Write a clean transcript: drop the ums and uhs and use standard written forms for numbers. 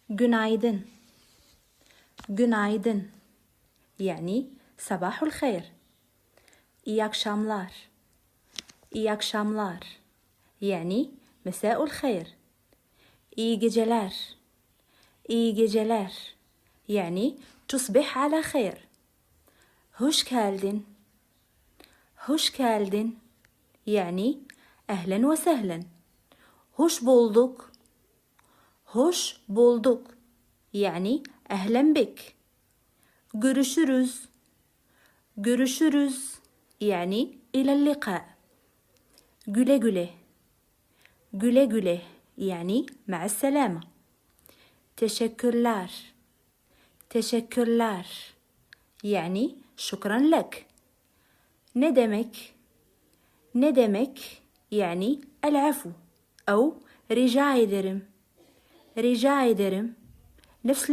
Günaydın. Günaydın. Yani sabah الخير. İyi akşamlar. İyi akşamlar. Yani مساء الخير. İyi geceler. İyi geceler. Yani تصبح على خير. Hoş geldin. Hoş geldin. Yani أهلا وسهلا. Hoş bulduk. Hoş bulduk. Yani أهلا بك. Görüşürüz. Görüşürüz. Yani إلى اللقاء. Güle güle. Güle güle. Yani مع السلامة. Teşekkürler. Teşekkürler. Yani şükran lek. Ne demek? Ne demek? Yani العفو أو rica ederim. Rica ederim. نفس